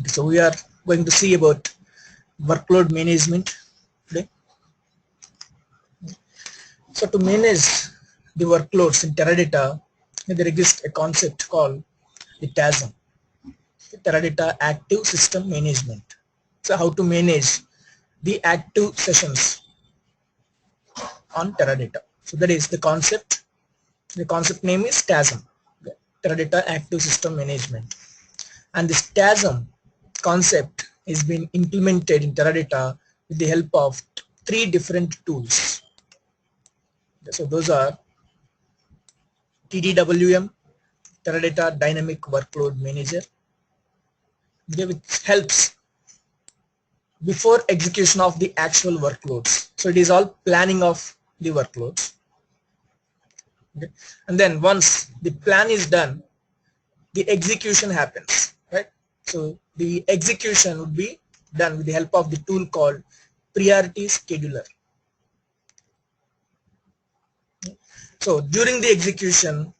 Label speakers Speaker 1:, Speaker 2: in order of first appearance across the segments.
Speaker 1: So we are going to see about workload management today. So to manage the workloads in Teradata, there exists a concept called the TASM, the Teradata Active System Management. So how to manage the active sessions on Teradata. So that is the concept. The concept name is TASM, Teradata Active System Management. And this TASM concept is being implemented in Teradata with the help of three different tools. So those are Tdwm, Teradata Dynamic Workload Manager, which helps before execution of the actual workloads. So it is all planning of the workloads. Okay. And then once the plan is done, the execution happens, right? So the execution would be done with the help of the tool called priority scheduler. So during the execution,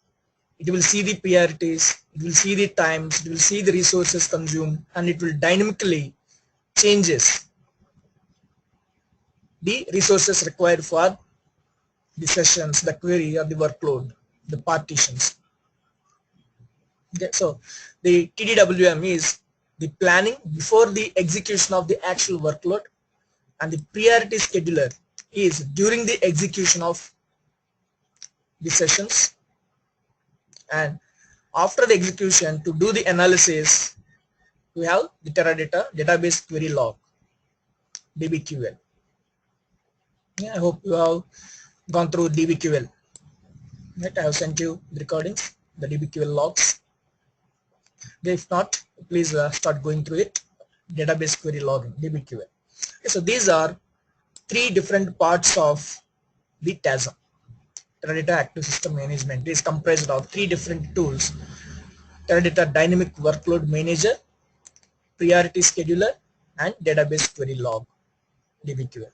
Speaker 1: it will see the priorities, it will see the times, it will see the resources consumed, and it will dynamically changes the resources required for the sessions, the query, or the workload, the partitions. Okay, so the Tdwm is the planning before the execution of the actual workload, and the priority scheduler is during the execution of the sessions, and after the execution to do the analysis we have the Teradata database query log, DBQL. Yeah, I hope you have gone through DBQL. Right, I have sent you the recordings, the DBQL logs. If not, please start going through it. Database query logging, DBQL. Okay, so these are three different parts of the TASM. Teradata Active System Management is comprised of three different tools: Teradata Dynamic Workload Manager, Priority Scheduler, and Database Query Log, DBQL.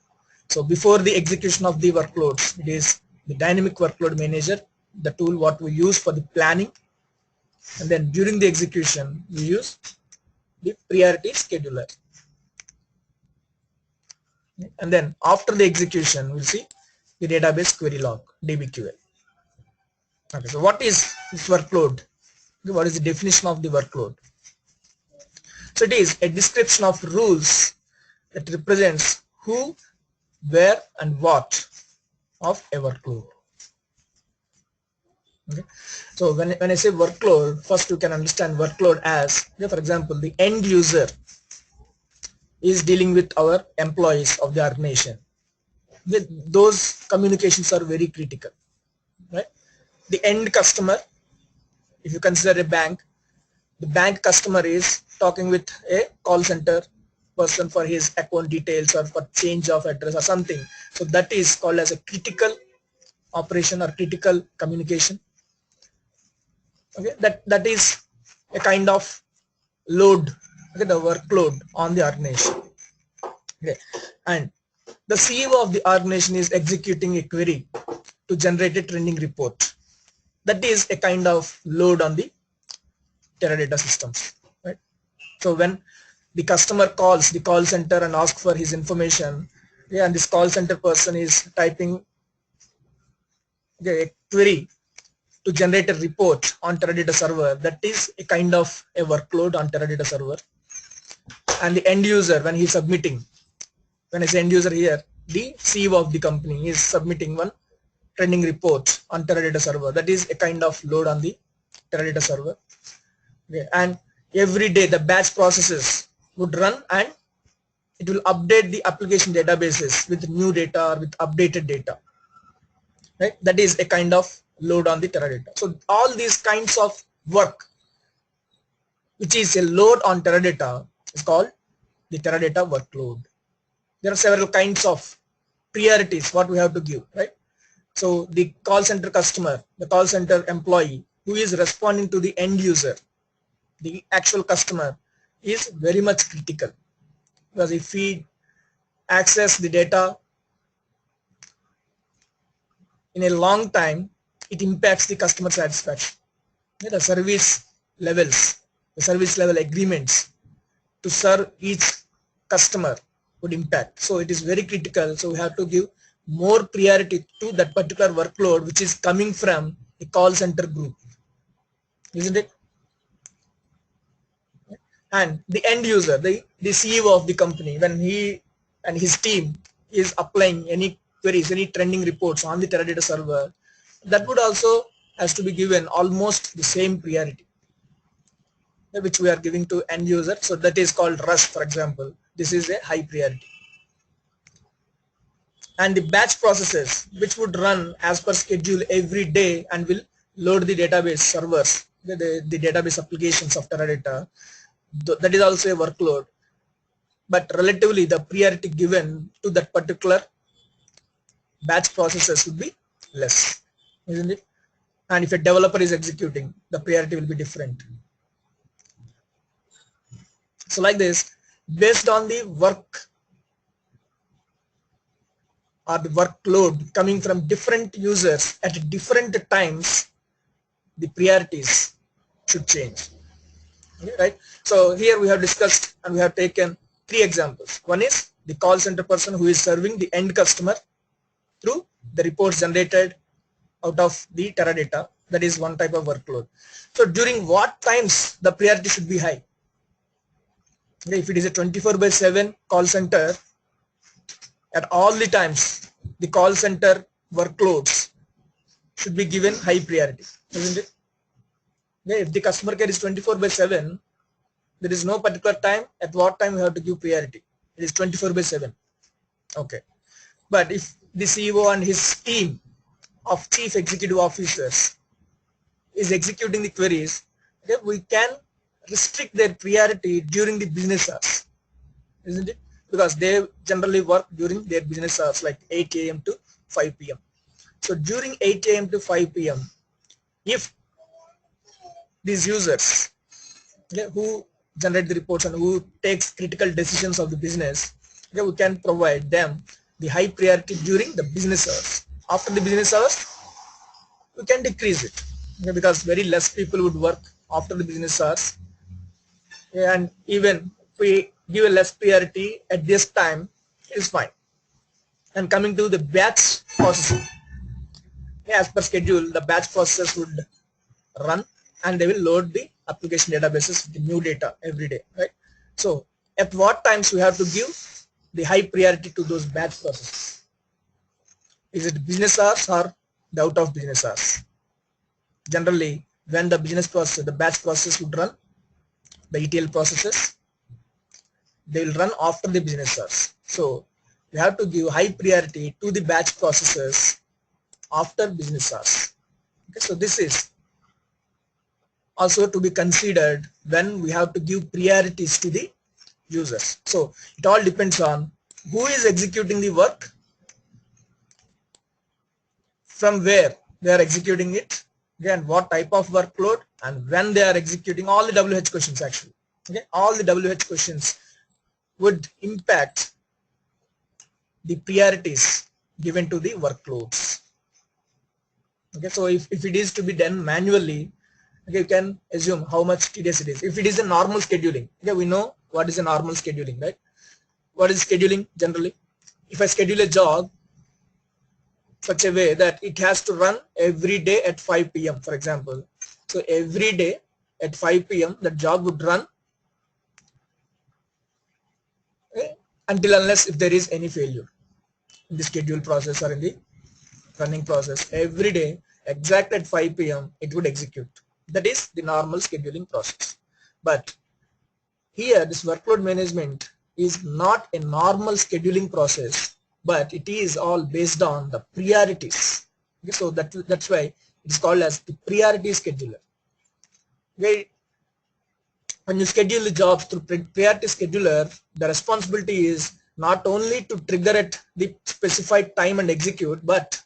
Speaker 1: So before the execution of the workloads, it is the Dynamic Workload Manager, the tool what we use for the planning, and then during the execution we use the Priority Scheduler, and then after the execution we'll see the Database Query Log, DBQL. Okay, so what is this workload? What is the definition of the workload? So it is a description of rules that represents who, where, and what of a workload. Okay. So when I say workload, first you can understand workload as, for example, the end user is dealing with our employees of the organization. Those communications are very critical, right? The end customer, if you consider a bank, the bank customer is talking with a call center person for his account details or for change of address or something. So that is called as a critical operation or critical communication. Okay, that is a kind of load, okay, the workload on the organization. Okay, and the CEO of the organization is executing a query to generate a trending report. That is a kind of load on the Teradata systems, right? So when the customer calls the call center and asks for his information, yeah, and this call center person is typing a query to generate a report on Teradata server, that is a kind of a workload on Teradata server. And the end user, when he is submitting, when I say end user here, the CEO of the company is submitting one trending report on Teradata server, that is a kind of load on the Teradata server. Okay. And every day the batch processes would run and it will update the application databases with new data or with updated data, right? That is a kind of load on the Teradata. So all these kinds of work which is a load on Teradata is called the Teradata workload. There are several kinds of priorities what we have to give, right? So the call center customer, the call center employee who is responding to the end user, the actual customer, is very much critical, because if we access the data in a long time, it impacts the customer satisfaction. The service levels, the service level agreements to serve each customer would impact. So it is very critical. So we have to give more priority to that particular workload which is coming from the call center group, isn't it? And the end user, the CEO of the company, when he and his team is applying any queries, any trending reports on the Teradata server, that would also has to be given almost the same priority which we are giving to end user. So that is called rush, for example. This is a high priority. And the batch processes which would run as per schedule every day and will load the database servers, the database applications of Teradata, that is also a workload, but relatively the priority given to that particular batch processes would be less, isn't it? And if a developer is executing, the priority will be different. So like this, based on the work or the workload coming from different users at different times, the priorities should change. Okay, right? So here we have discussed and we have taken 3 examples. One is the call center person who is serving the end customer through the reports generated out of the Teradata. That is one type of workload. So during what times the priority should be high? Okay, if it is a 24/7 call center, at all the times the call center workloads should be given high priority, isn't it? Okay, if the customer care is 24/7, there is no particular time at what time we have to give priority. It is 24/7. Okay. But if the CEO and his team of chief executive officers is executing the queries, okay, we can restrict their priority during the business hours, isn't it? Because they generally work during their business hours like 8 a.m. to 5 p.m. So during 8 a.m. to 5 p.m., if these users, okay, who generate the reports and who takes critical decisions of the business, okay, we can provide them the high priority during the business hours. After the business hours, we can decrease it, okay, because very less people would work after the business hours. And even if we give a less priority at this time, is fine. And coming to the batch processing, as per schedule, the batch process would run and they will load the application databases with the new data every day, right? So at what times we have to give the high priority to those batch processes? Is it business hours or the out of business hours? Generally, when the business process, the batch process would run, the ETL processes, they will run after the business hours. So we have to give high priority to the batch processes after business hours. Okay, so this is also to be considered when we have to give priorities to the users. So it all depends on who is executing the work, from where they are executing it, again what type of workload, and when they are executing. All the WH questions actually, okay, all the WH questions would impact the priorities given to the workloads. Okay, so if it is to be done manually, okay, you can assume how much tedious it is. If it is a normal scheduling, okay, we know what is a normal scheduling, right? What is scheduling generally? If I schedule a job such a way that it has to run every day at 5 p.m. for example, so every day at 5 p.m. the job would run, okay, until unless if there is any failure in the schedule process or in the running process. Every day exact at 5 p.m. it would execute. That is the normal scheduling process. But here this workload management is not a normal scheduling process, but it is all based on the priorities. Okay, so that's why it is called as the priority scheduler. Okay, when you schedule the jobs through priority scheduler, the responsibility is not only to trigger at the specified time and execute, but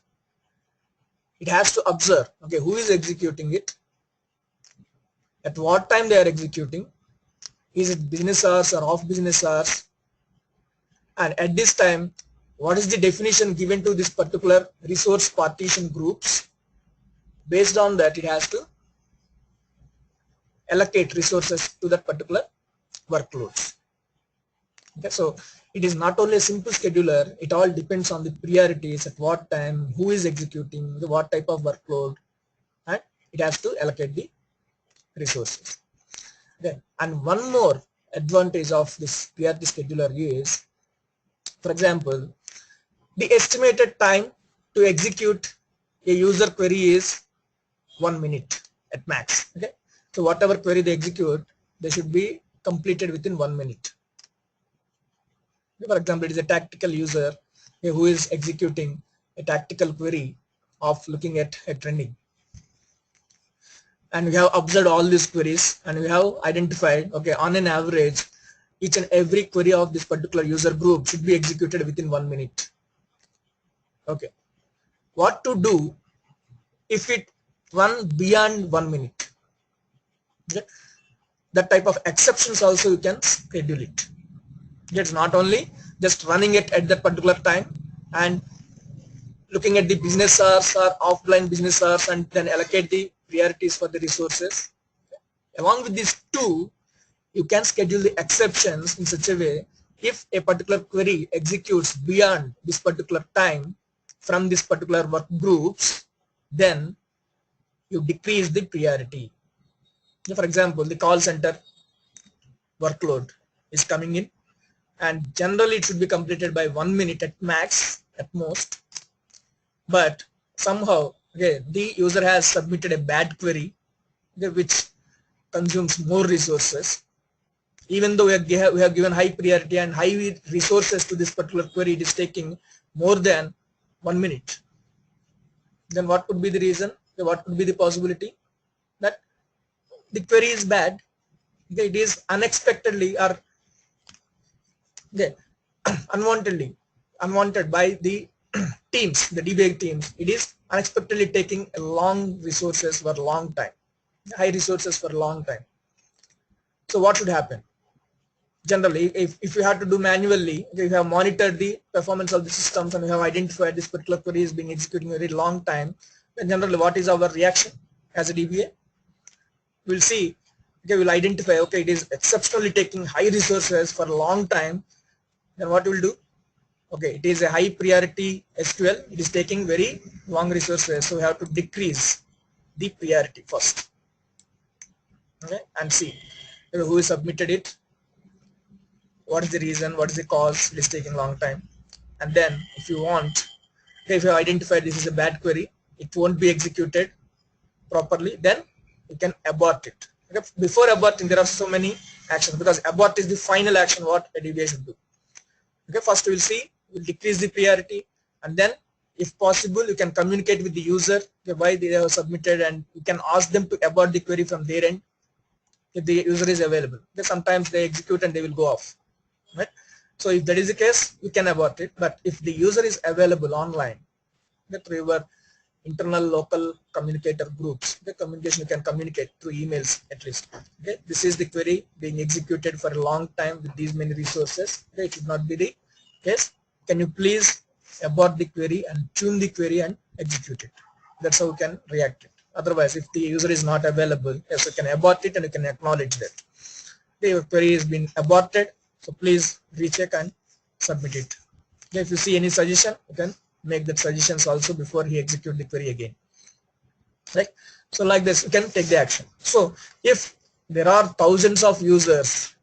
Speaker 1: it has to observe, okay, who is executing it, at what time they are executing, is it business hours or off business hours, and at this time what is the definition given to this particular resource partition groups. Based on that it has to allocate resources to that particular workloads. Okay, so it is not only a simple scheduler, it all depends on the priorities, at what time, who is executing, what type of workload, and it has to allocate the resources. Okay. And one more advantage of this priority scheduler is, for example, the estimated time to execute a user query is 1 minute at max. Okay. So whatever query they execute, they should be completed within 1 minute. For example, it is a tactical user who is executing a tactical query of looking at a trending. And we have observed all these queries and we have identified, okay, on an average, each and every query of this particular user group should be executed within 1 minute. Okay. What to do if it run beyond 1 minute? Okay. That type of exceptions also you can schedule it. It's not only just running it at that particular time and looking at the business hours or offline business hours and then allocate the priorities for the resources. Along with these two, you can schedule the exceptions in such a way if a particular query executes beyond this particular time from this particular work groups, then you decrease the priority. For example, the call center workload is coming in and generally it should be completed by 1 minute at max at most, but somehow, okay, the user has submitted a bad query, okay, which consumes more resources. Even though we have given high priority and high resources to this particular query, it is taking more than 1 minute. Then what could be the reason? What could be the possibility? That the query is bad, okay, it is unexpectedly or okay, unwanted by the teams, the debug teams. It is unexpectedly taking a long resources for a long time, high resources for a long time. So what should happen? Generally, if you have to do manually, you have monitored the performance of the systems and you have identified this particular query is being executed in a very long time, then generally what is our reaction as a DBA? We'll see, okay, we'll identify, okay, it is exceptionally taking high resources for a long time. Then what we'll do? Okay, it is a high priority SQL, it is taking very long resources, so we have to decrease the priority first. Okay, and see who submitted it, what is the reason, what is the cause it is taking long time. And then if you want, okay, if you identify this is a bad query, it won't be executed properly, then you can abort it. Okay, before aborting there are so many actions, because abort is the final action what a DBA should do. Okay, first we'll see, we'll decrease the priority, and then if possible you can communicate with the user, okay, why they have submitted, and you can ask them to abort the query from their end if the user is available. Okay, sometimes they execute and they will go off. Right? So if that is the case, you can abort it. But if the user is available online, through your internal local communicator groups, the communication you can communicate through emails at least. Okay, this is the query being executed for a long time with these many resources. Okay, it should not be the case. Can you please abort the query and tune the query and execute it? That's how you can react it. Otherwise, if the user is not available, yes, you can abort it and you can acknowledge that the query has been aborted. So please recheck and submit it. Okay, if you see any suggestion, you can make that suggestions also before he execute the query again. Right? So like this, you can take the action. So if there are thousands of users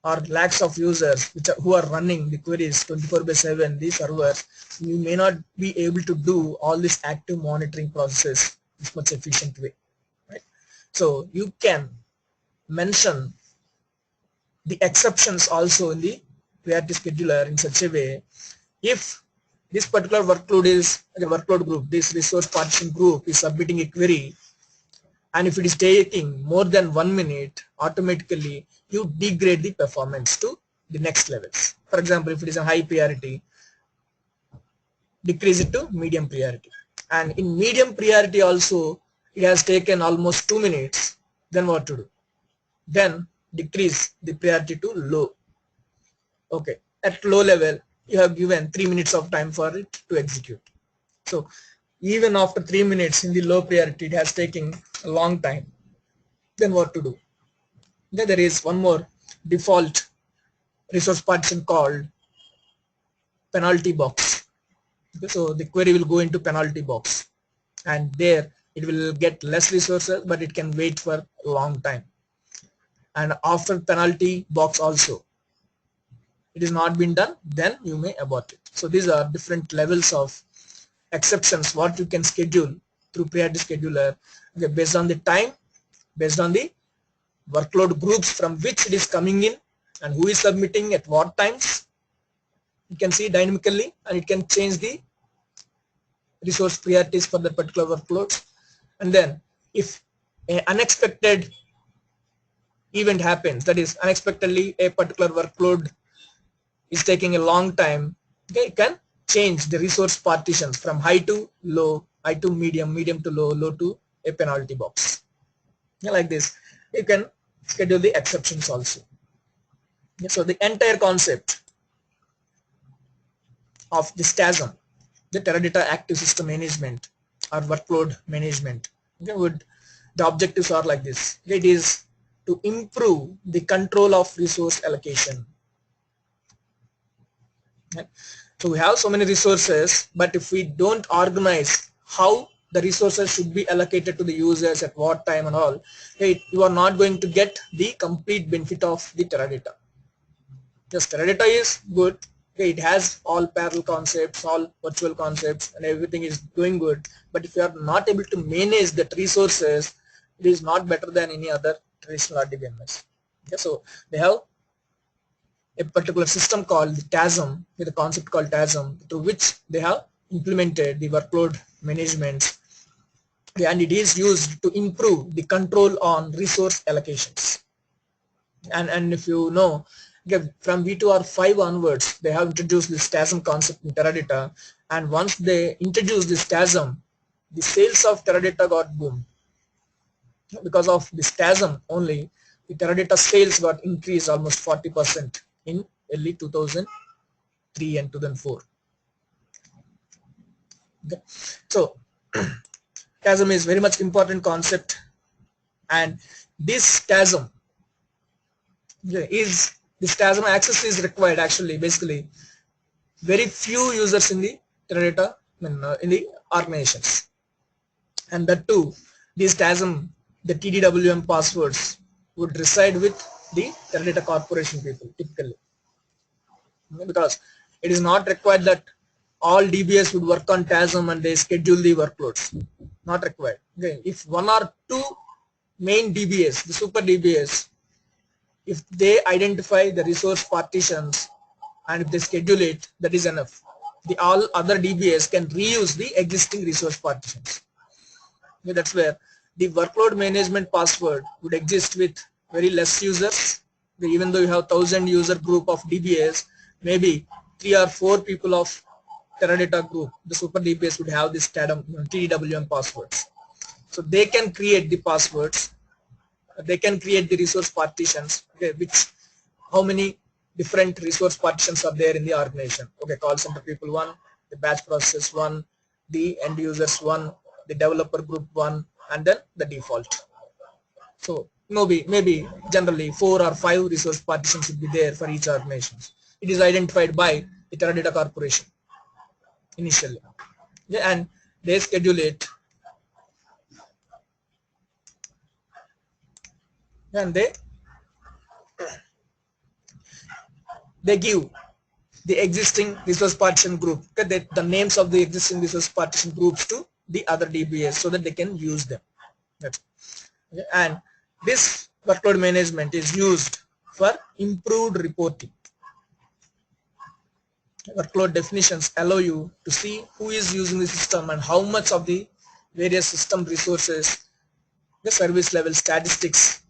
Speaker 1: or lakhs of users who are running the queries 24/7, these servers, you may not be able to do all this active monitoring processes in much efficient way. Right? So you can mention the exceptions also in the priority scheduler in such a way, if this particular workload is a workload group, this resource partition group is submitting a query, and if it is taking more than 1 minute, automatically you degrade the performance to the next levels. For example, if it is a high priority, decrease it to medium priority, and in medium priority also it has taken almost 2 minutes, then what to do? Then decrease the priority to low. Okay, at low level you have given 3 minutes of time for it to execute. So even after 3 minutes in the low priority, it has taken a long time. Then what to do? Then there is one more default resource partition called penalty box. Okay, so the query will go into penalty box, and there it will get less resources, but it can wait for a long time. And after penalty box also, it is not been done, then you may abort it. So these are different levels of exceptions what you can schedule through priority scheduler, okay, based on the time, based on the workload groups from which it is coming in, and who is submitting at what times. You can see dynamically, and it can change the resource priorities for the particular workloads. And then if an unexpected event happens, that is unexpectedly a particular workload is taking a long time, okay, you can change the resource partitions from high to low, high to medium, medium to low, low to a penalty box. Yeah, like this you can schedule the exceptions also. Yeah, so the entire concept of this TASM, the Teradata Active System Management or Workload Management, okay, the objectives are like this. It is to improve the control of resource allocation. Okay. So we have so many resources, but if we don't organize how the resources should be allocated to the users at what time and all, okay, you are not going to get the complete benefit of the Teradata. Yes, Teradata is good. Okay, it has all parallel concepts, all virtual concepts, and everything is doing good. But if you are not able to manage that resources, it is not better than any other traditional RDBMS. Okay, so they have a particular system called the TASM, with a concept called TASM, through which they have implemented the workload management, and it is used to improve the control on resource allocations. And if you know, from V2R5 onwards, they have introduced this TASM concept in Teradata, and once they introduced this TASM, the sales of Teradata got boomed. Because of this TASM only, the Teradata sales got increased almost 40% in early 2003 and 2004. Okay. So TASM is very much important concept, and this TASM access is required. Actually, basically, very few users in the Teradata in the organizations, and that too, this TASM, the Tdwm passwords would reside with the Teradata corporation people typically, because it is not required that all DBS would work on TASM and they schedule the workloads. Not required. Okay. If one or two main DBS, the super DBS, if they identify the resource partitions and if they schedule it, that is enough. The all other DBS can reuse the existing resource partitions. Okay, that's where the workload management password would exist with very less users. Even though you have 1,000 user group of DBS, maybe 3 or 4 people of Teradata group, the super DBS would have this Tdwm passwords. So they can create the passwords, they can create the resource partitions, okay, which how many different resource partitions are there in the organization. Okay, call center people 1, the batch process 1, the end users 1, the developer group 1, and then the default. So maybe generally 4 or 5 resource partitions should be there for each organization. It is identified by the Teradata corporation initially, yeah, and they schedule it, and they give the existing resource partition group, okay, the names of the existing resource partition groups to the other DBS so that they can use them. That's, okay. And this workload management is used for improved reporting. Workload definitions allow you to see who is using the system and how much of the various system resources, the service level statistics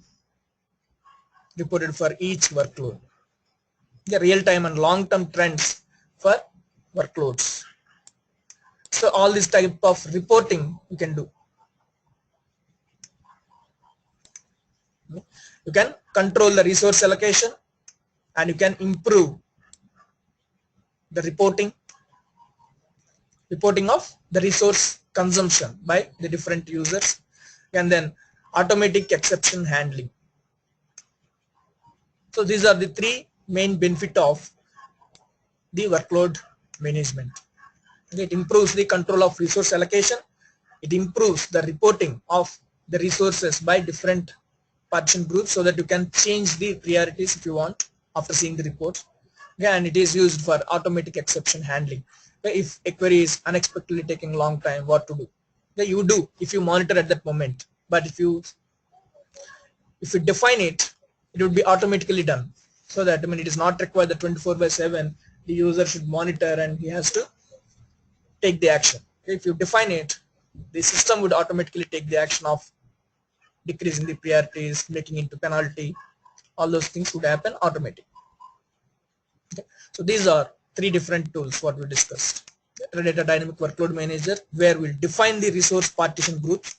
Speaker 1: reported for each workload, the real-time and long-term trends for workloads. So all this type of reporting you can do. You can control the resource allocation, and you can improve the reporting of the resource consumption by the different users, and then automatic exception handling. So these are the 3 main benefit of the workload management. It improves the control of resource allocation. It improves the reporting of the resources by different partition groups so that you can change the priorities if you want after seeing the reports. Yeah, and it is used for automatic exception handling. If a query is unexpectedly taking long time, what to do? Yeah, you do if you monitor at that moment. But if you define it, it would be automatically done. So that it is not required that 24/7 the user should monitor and he has to take the action. If you define it, the system would automatically take the action of decreasing the priorities, making into penalty. All those things would happen automatically. Okay. So these are three different tools what we discussed. Data dynamic workload manager, where we'll define the resource partition groups,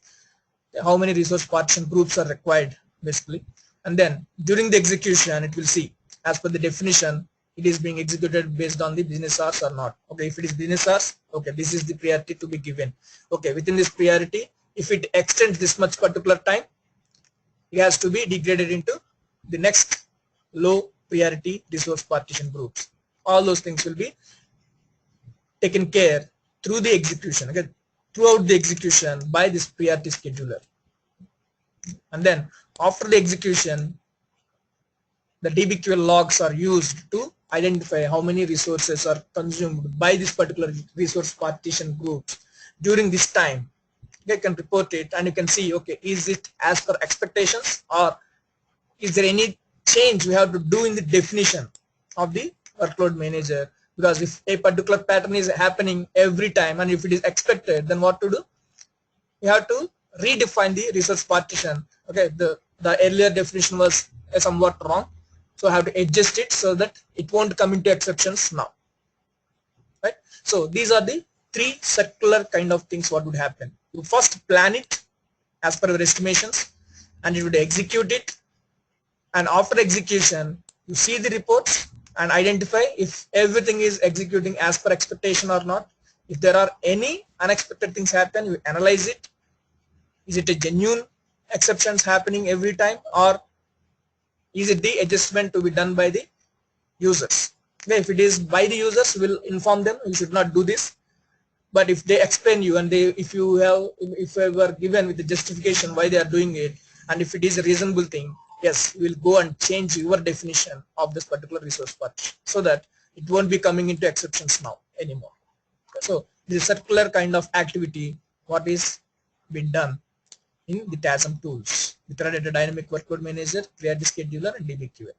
Speaker 1: how many resource partition groups are required basically, and then during the execution it will see as per the definition it is being executed based on the business hours or not. Okay, if it is business hours, okay, this is the priority to be given. Okay, within this priority, if it extends this much particular time, it has to be degraded into the next low priority resource partition groups. All those things will be taken care through the execution, okay, throughout the execution by this priority scheduler. And then after the execution, the DBQL logs are used to identify how many resources are consumed by this particular resource partition groups during this time. They can report it and you can see, okay, is it as per expectations or is there any change we have to do in the definition of the workload manager? Because if a particular pattern is happening every time and if it is expected, then what to do? You have to redefine the resource partition. Okay, the earlier definition was somewhat wrong, so I have to adjust it so that it won't come into exceptions now, right? So these are the three circular kind of things what would happen. You first plan it as per your estimations and you would execute it, and after execution you see the reports and identify if everything is executing as per expectation or not. If there are any unexpected things happen, you analyze it. Is it a genuine exceptions happening every time, or is it the adjustment to be done by the users? Okay, if it is by the users, we'll inform them you should not do this. But if they explain you and if you were given with the justification why they are doing it, and if it is a reasonable thing, yes, we'll go and change your definition of this particular resource partition so that it won't be coming into exceptions now anymore. So this circular kind of activity what is being done in the Tdwm tools with Data Dynamic Workload Manager, Priority Scheduler, and DBQL.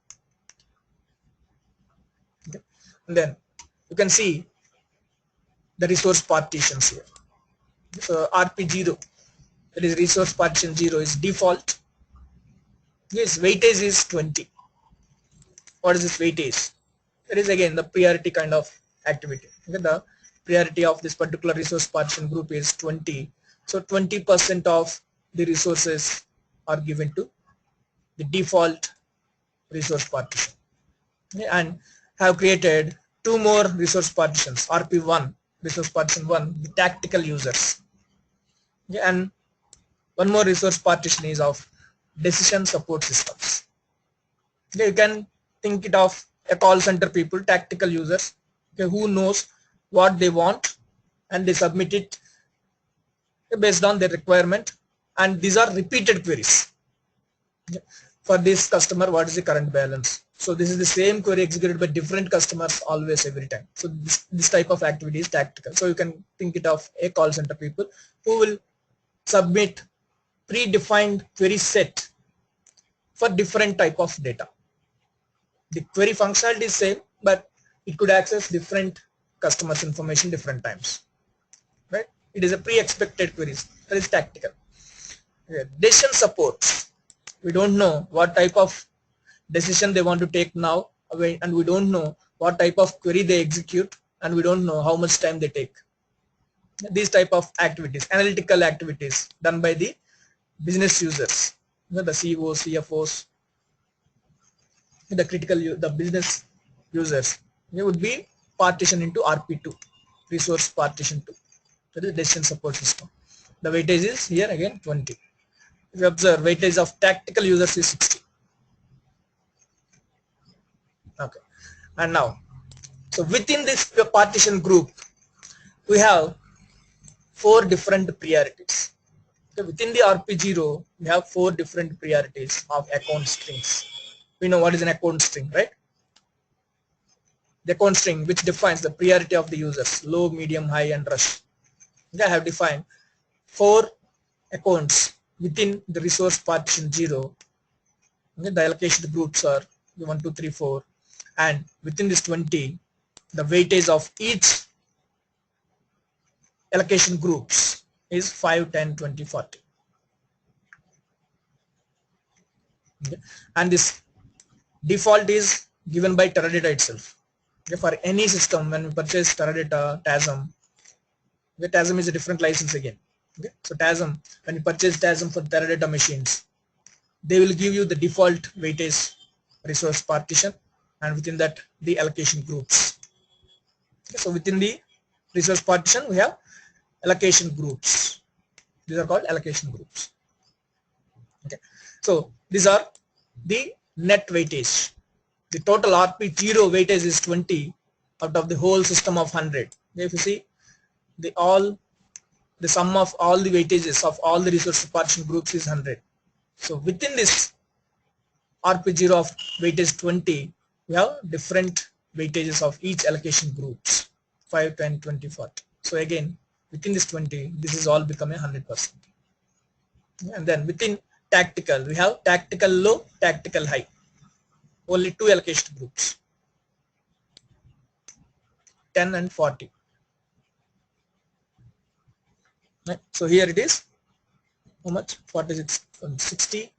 Speaker 1: Okay. And then you can see the resource partitions here. So RP0, that is resource partition 0, is default. Yes, weightage is 20. What is this weightage? That is again the priority kind of activity. Okay, the priority of this particular resource partition group is 20. So 20% of the resources are given to the default resource partition. Okay, and have created two more resource partitions, RP1, resource partition 1, the tactical users. Okay, and one more resource partition is of decision support systems. Okay, you can think it of a call center people, tactical users, okay, who knows what they want and they submit it based on their requirement, and these are repeated queries. Okay. For this customer, what is the current balance? So this is the same query executed by different customers always every time. So this type of activity is tactical. So you can think it of a call center people who will submit predefined query set for different type of data. The query functionality is same, but it could access different customers information different times, right? It is a pre-expected queries. That is tactical. Okay. Decision support. We don't know what type of decision they want to take now, and we don't know what type of query they execute, and we don't know how much time they take. These type of activities, analytical activities done by the business users, the CEOs, CFOs, the business users, they would be partitioned into RP2, resource partition 2, that is decision support system. The weightage is here again 20. If you observe, weightage of tactical users is 60. Okay, and now, so within this partition group, we have 4 different priorities. So within the RP0, we have 4 different priorities of account strings. We know what is an account string, right? The account string which defines the priority of the users, low, medium, high, and rush. I have defined 4 accounts within the resource partition 0. The allocation groups are 1, 2, 3, 4, and within this 20, the weightage of each allocation groups is 5, 10, 20, 40. Okay. And this default is given by Teradata itself. Okay. For any system, when we purchase Teradata, TASM, the TASM is a different license again. Okay. So TASM, when you purchase TASM for Teradata machines, they will give you the default weightage resource partition, and within that the allocation groups. Okay. So within the resource partition, we have allocation groups. These are called allocation groups. Okay. So these are the net weightage. The total RP0 weightage is 20 out of the whole system of 100. If you see, the sum of all the weightages of all the resource partition groups is 100. So within this RP0 of weightage 20, we have different weightages of each allocation groups, 5, 10, 20, 40. So again, within this 20, this is all become 100%. And then within tactical, we have tactical low, tactical high. Only 2 allocation groups, 10 and 40. Right. So here it is, how much? 46, 60,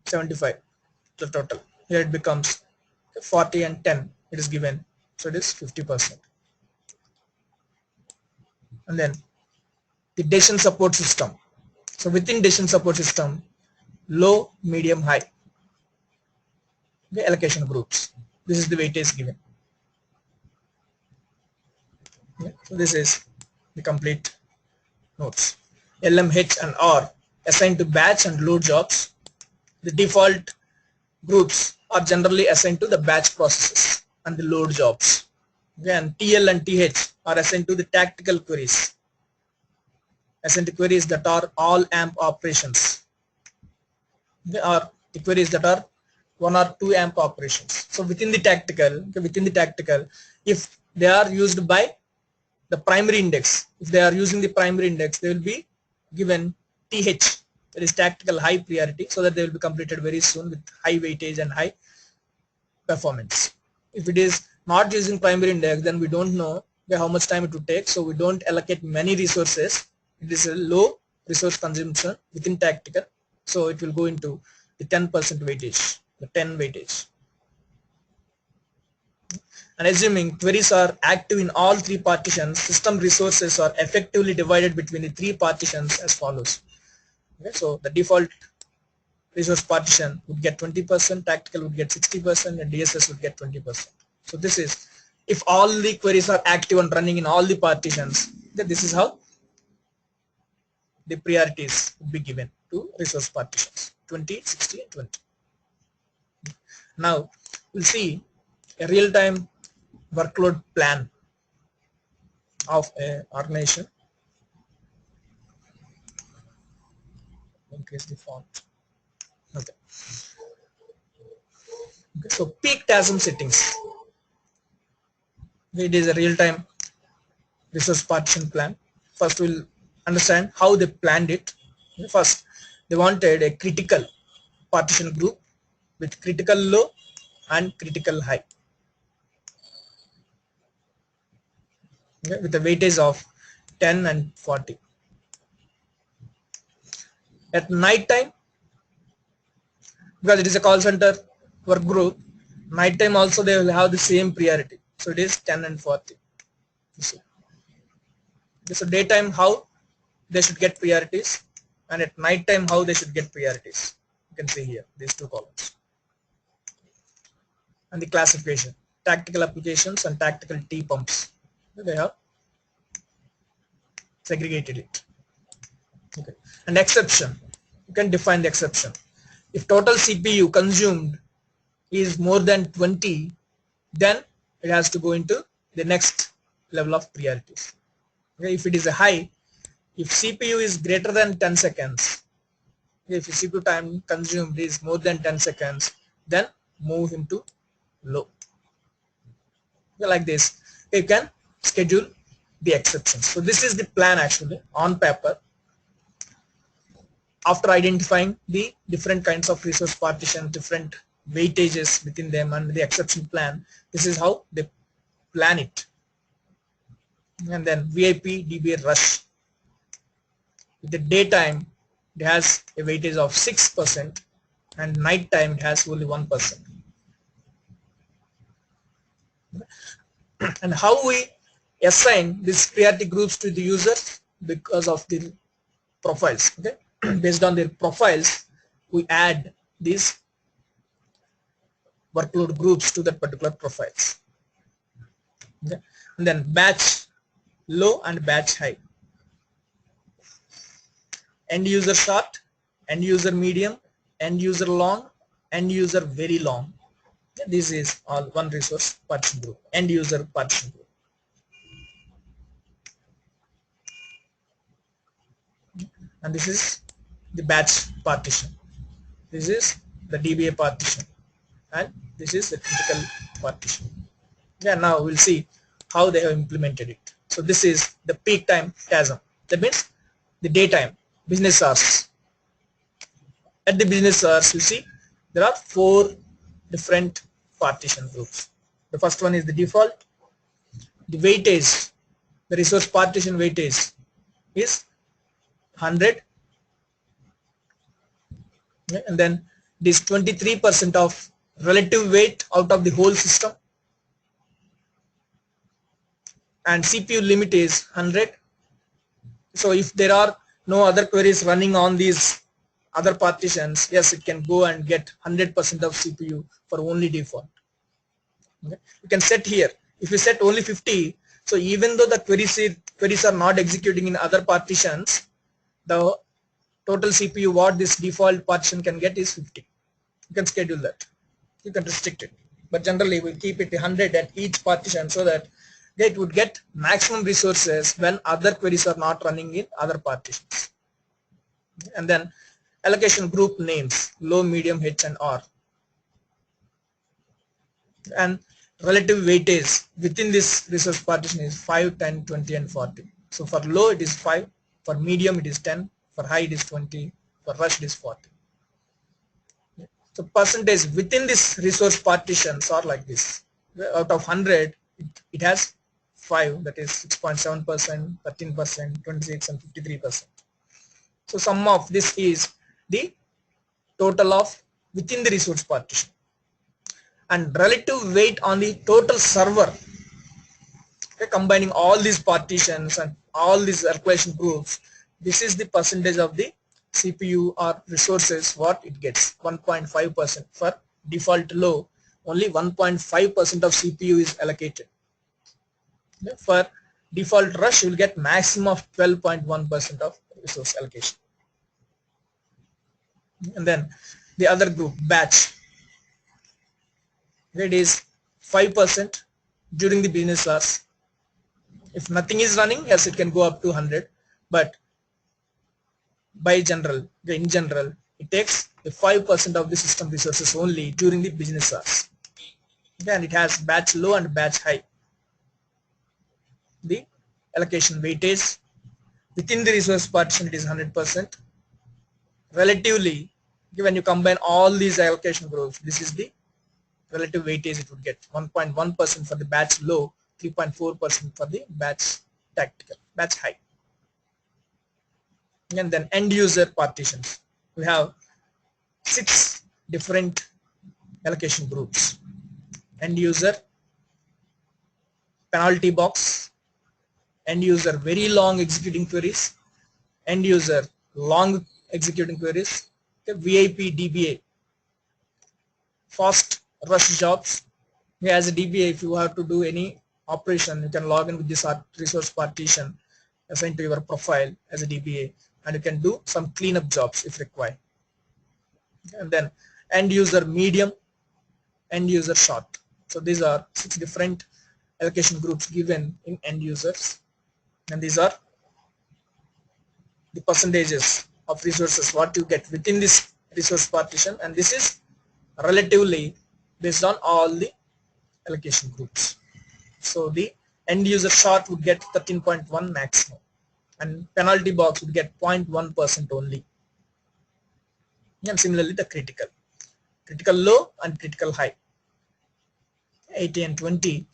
Speaker 1: 75, the total. Here it becomes 40 and 10, it is given. So it is 50%. And then the decision support system. So within decision support system, low, medium, high, the allocation groups. This is the weightage given. Yeah. So this is the complete notes. LM, H, and R assigned to batch and load jobs. The default groups are generally assigned to the batch processes and the load jobs. Then TL and TH are assigned to the tactical queries, assigned to queries that are all AMP operations. They are the queries that are 1 or 2 AMP operations. So within the tactical, if they are used by the primary index, if they are using the primary index, they will be given TH, that is tactical high priority, so that they will be completed very soon with high weightage and high performance. If it is not using primary index, then we don't know how much time it would take, so we don't allocate many resources. It is a low resource consumption within tactical, so it will go into the 10% weightage, the 10 weightage. And assuming queries are active in all 3 partitions, system resources are effectively divided between the 3 partitions as follows. Okay, so the default resource partition would get 20%, tactical would get 60%, and DSS would get 20%. So this is, if all the queries are active and running in all the partitions, then this is how the priorities would be given to resource partitions, 20, 60, and 20. Now we'll see a real-time workload plan of an organization. Increase the font. Okay. So peak TASM settings. It is a real-time resource partition plan. First we'll understand how they planned it. First, they wanted a critical partition group with critical low and critical high. Okay, with a weightage of 10 and 40. At night time, because it is a call center work group, night time also they will have the same priority. So it is 10 and 40. So daytime how they should get priorities, and at night time how they should get priorities. You can see here these 2 columns. And the classification, tactical applications and tactical T pumps. They have segregated it. Okay. And exception, you can define the exception. If total CPU consumed is more than 20, then it has to go into the next level of priorities. Okay, if it is a high, if CPU is greater than 10 seconds, if CPU time consumed is more than 10 seconds, then move him to low. Okay, like this, you can schedule the exceptions. So this is the plan actually on paper. After identifying the different kinds of resource partition, different weightages within them and the exception plan, this is how they plan it. And then VIP DBA rush. With the daytime, it has a weightage of 6% and night time it has only 1%. And how we assign these priority groups to the users? Because of the profiles. Okay, based on their profiles, we add these workload groups to that particular profiles. Okay. And then batch low and batch high. End user short, end user medium, end user long, end user very long. Okay. This is all one resource partition group, end user partition group. And this is the batch partition. This is the DBA partition, and this is the critical partition. Yeah, now we'll see how they have implemented it. So this is the peak time chasm. That means the daytime business hours. At the business hours, you see there are 4 different partition groups. The first one is the default. The weightage, the resource partition weightage is 100, and then this 23% of relative weight out of the whole system, and CPU limit is 100. So if there are no other queries running on these other partitions, yes, it can go and get 100% of CPU for only default. Okay. You can set here, if you set only 50, so even though the queries are not executing in other partitions, the total CPU what this default partition can get is 50. You can schedule that. You can restrict it. But generally we'll keep it 100 at each partition so that it would get maximum resources when other queries are not running in other partitions. And then allocation group names, low, medium, H and R. And relative weightage within this resource partition is 5, 10, 20 and 40. So for low it is 5, for medium it is 10, for high it is 20, for rush it is 40. So percentage within this resource partitions are like this. Out of 100, it has 5, that is 6.7%, 13%, 26 and 53%. So sum of this is the total of within the resource partition. And relative weight on the total server, okay, combining all these partitions and all these allocation groups, this is the percentage of the CPU or resources what it gets. 1.5% for default low, only 1.5% of CPU is allocated. Okay. For default rush, you will get maximum of 12.1% of resource allocation. And then the other group, batch, it is 5% during the business hours. If nothing is running, yes, it can go up to 100, but in general, it takes the 5% of the system resources only during the business hours. Then it has batch low and batch high. The allocation weightage within the resource partition, it is 100%. Relatively, when you combine all these allocation groups, this is the relative weightage it would get. 1.1% for the batch low, 3.4% for the batch tactical, batch high. And then end user partitions. We have 6 different allocation groups. End user, penalty box, end user very long executing queries, end user long executing queries, okay, VIP DBA, fast rush jobs. As a DBA, if you have to do any operation, you can log in with this resource partition assigned to your profile as a DBA, and you can do some cleanup jobs if required. And then end user medium, end user short. So these are 6 different allocation groups given in end users, and these are the percentages of resources what you get within this resource partition, and this is relatively based on all the allocation groups. So the end user short would get 13.1 maximum, and penalty box would get 0.1% only. And similarly the critical low and critical high, 80 and 20.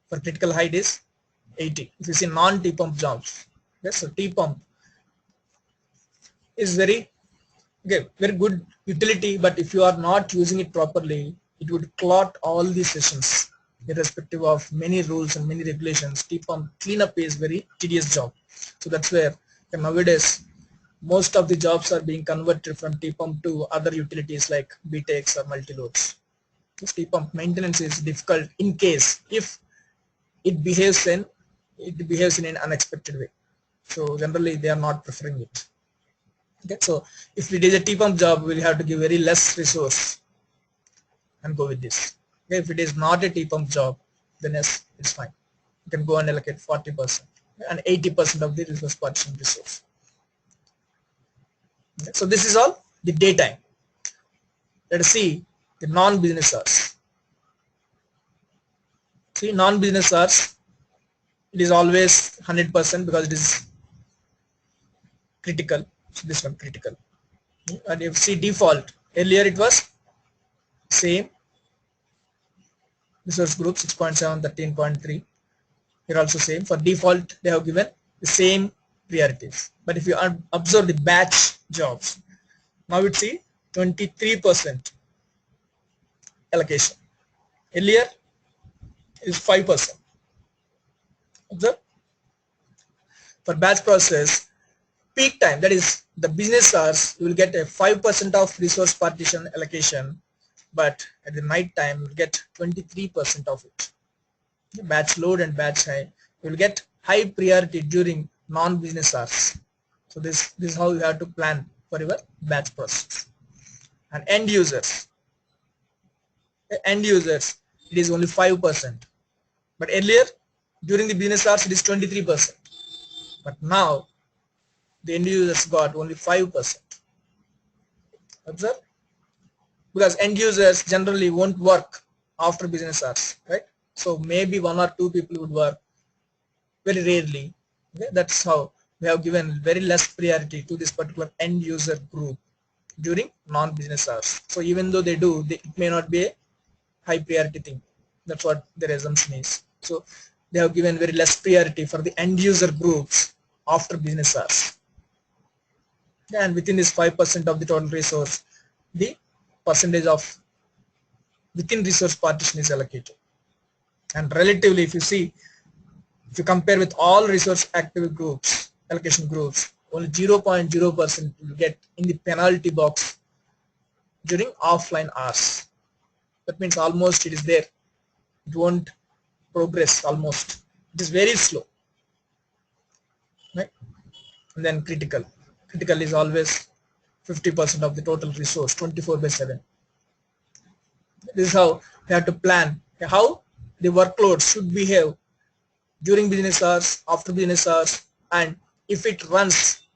Speaker 1: For critical high it is 80. If you see non-T pump jobs, yes, so T pump is very good utility, but if you are not using it properly, it would clot all the sessions irrespective of many rules and many regulations. T pump cleanup is very tedious job. So that's where nowadays most of the jobs are being converted from T pump to other utilities like BTEX or multi-loads. This T pump maintenance is difficult in case if it behaves in an unexpected way. So generally they are not preferring it. Okay, so if it is a T pump job, we'll have to give very less resource and go with this. Okay, if it is not a T pump job, then yes, it's fine. You can go and allocate 40% and 80% of the resource partition resource. Okay, so this is all the daytime. Let us see the non-business hours. See, non-business hours, it is always 100% because it is critical. So this one critical. And if you see default, earlier it was same resource group 6.7, 13.3. Here also same. For default they have given the same priorities. But if you observe the batch jobs, now it's see 23% allocation. Earlier is 5%. Observe. For batch process, peak time, that is the business hours, you will get a 5% of resource partition allocation, but at the night time you will get 23% of it. The batch load and batch high, you will get high priority during non-business hours. So this is how you have to plan for your batch process. And end users, it is only 5%, but earlier during the business hours it is 23%, but now the end users got only 5%. Observe, because end users generally won't work after business hours, right? So maybe 1 or 2 people would work very rarely. Okay? That's how we have given very less priority to this particular end user group during non-business hours. So even though they do, it may not be a high priority thing. That's what their assumption is. So they have given very less priority for the end user groups after business hours. And within this 5% of the total resource, the percentage of within resource partition is allocated. And relatively, if you compare with all resource active groups, allocation groups, only 0.0% will get in the penalty box during offline hours. That means almost it is there. It won't progress almost. It is very slow. Right? And then critical. Critical is always 50% of the total resource, 24/7. This is how we have to plan how the workload should behave during business hours, after business hours, and if it runs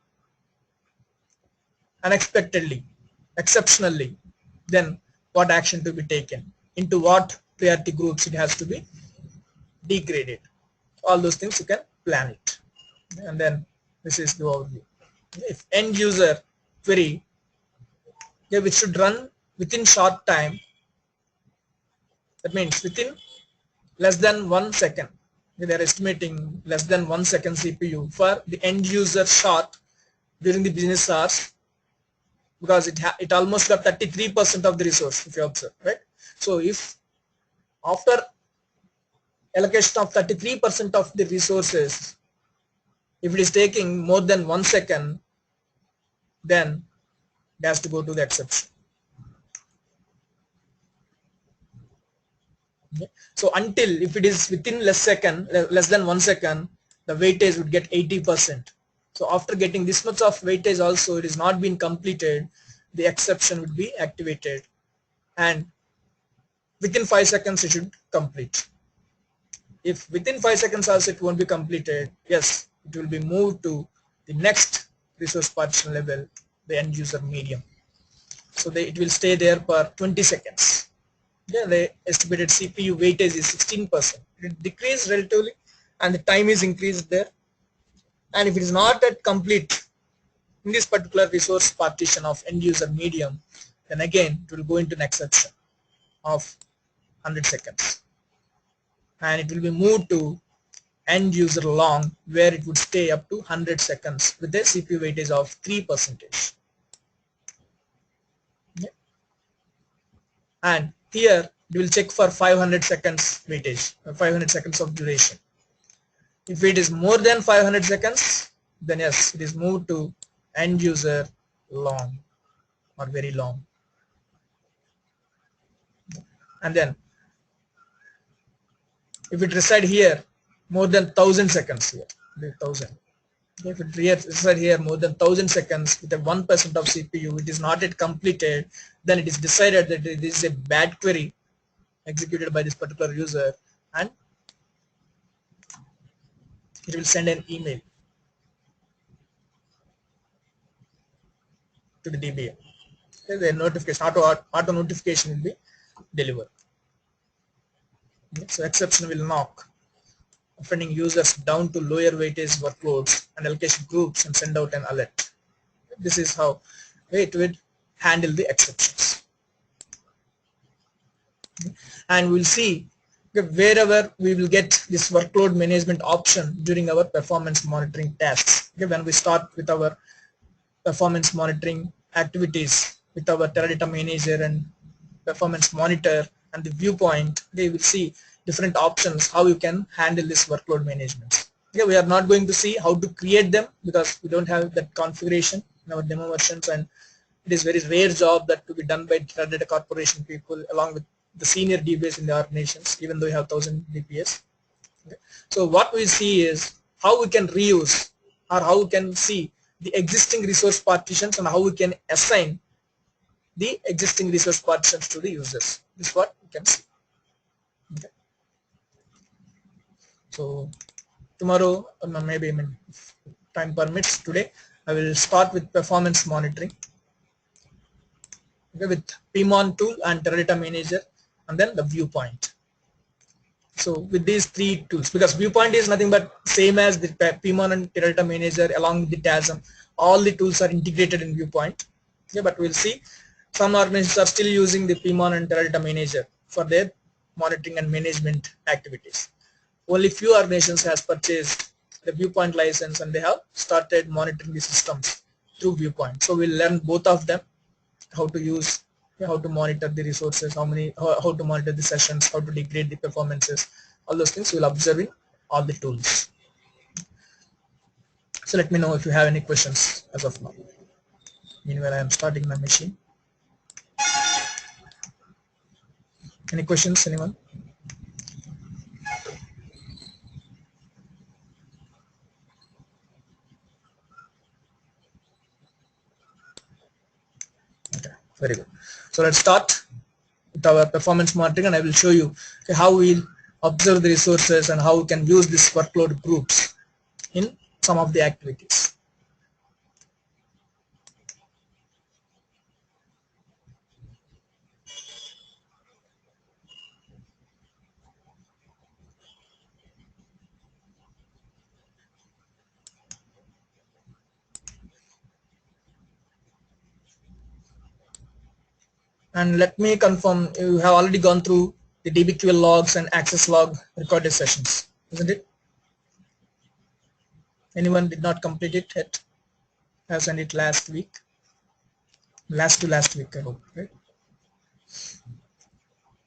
Speaker 1: unexpectedly, exceptionally, then what action to be taken, into what priority groups it has to be degraded. All those things you can plan it. And then this is the overview. If end user query, which should run within short time, that means within less than 1 second. They are estimating less than 1 second CPU for the end user short during the business hours, because it almost got 33% of the resource, if you observe, right? So if after allocation of 33% of the resources, if it is taking more than 1 second, then it has to go to the exception. Okay. So until if it is within less than 1 second, the weightage would get 80%. So after getting this much of weightage also, it is not been completed, the exception would be activated, and within 5 seconds it should complete. If within 5 seconds also it won't be completed, yes, it will be moved to the next resource partition level, the end user medium. So it will stay there for 20 seconds. Yeah, the estimated CPU weightage is 16%. It decreased relatively and the time is increased there. And if it is not at complete in this particular resource partition of end user medium, then again it will go into an exception of 100 seconds. And it will be moved to end user long, where it would stay up to 100 seconds with a CPU weightage of 3%. Yeah. And here it will check for 500 seconds weightage, 500 seconds of duration. If it is more than 500 seconds, then yes, it is moved to end user long or very long. And then if it reside here more than 1000 seconds here, 1000. If it reside here more than 1000 seconds with a 1% of CPU, it is not yet completed, then it is decided that it is a bad query executed by this particular user, and it will send an email to the DBA. The notification, auto notification will be delivered. So exception will knock, offending users down to lower weightage workloads and allocation groups and send out an alert. This is how it would handle the exceptions. And we'll see wherever we will get this workload management option during our performance monitoring tasks. When we start with our performance monitoring activities with our Teradata manager and performance monitor and the viewpoint, they will see different options how you can handle this workload management. Okay, we are not going to see how to create them because we don't have that configuration in our demo versions, and it is very rare job that to be done by Teradata Corporation people along with the senior DBAs in the organizations, even though we have 1000 DBAs. Okay. So what we see is how we can reuse or how we can see the existing resource partitions and how we can assign the existing resource partitions to the users. This is what you can see. Okay. So tomorrow, maybe if time permits, today I will start with performance monitoring, okay, with PMON tool and Teradata manager, and then the viewpoint. So with these three tools, because viewpoint is nothing but same as the PMON and Teradata manager along with the TASM, all the tools are integrated in viewpoint. Okay, but we'll see some organizations are still using the PMON and Teradata manager for their monitoring and management activities. Only few organizations has purchased the viewpoint license and they have started monitoring the systems through viewpoint. So we'll learn both of them, how to use, how to monitor the resources, how to monitor the sessions, how to degrade the performances, all those things we'll observe in all the tools. So let me know if you have any questions as of now. Meanwhile, I am starting my machine. Any questions, anyone? Okay, very good. So let's start with our performance monitoring, and I will show you how we observe the resources and how we can use these workload groups in some of the activities. And let me confirm, you have already gone through the DBQL logs and access log recorded sessions, isn't it? Anyone did not complete it yet? I sent it last week. Last week, I hope, right?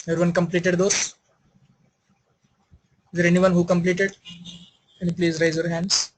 Speaker 1: Everyone completed those? Is there anyone who completed? Can you please raise your hands?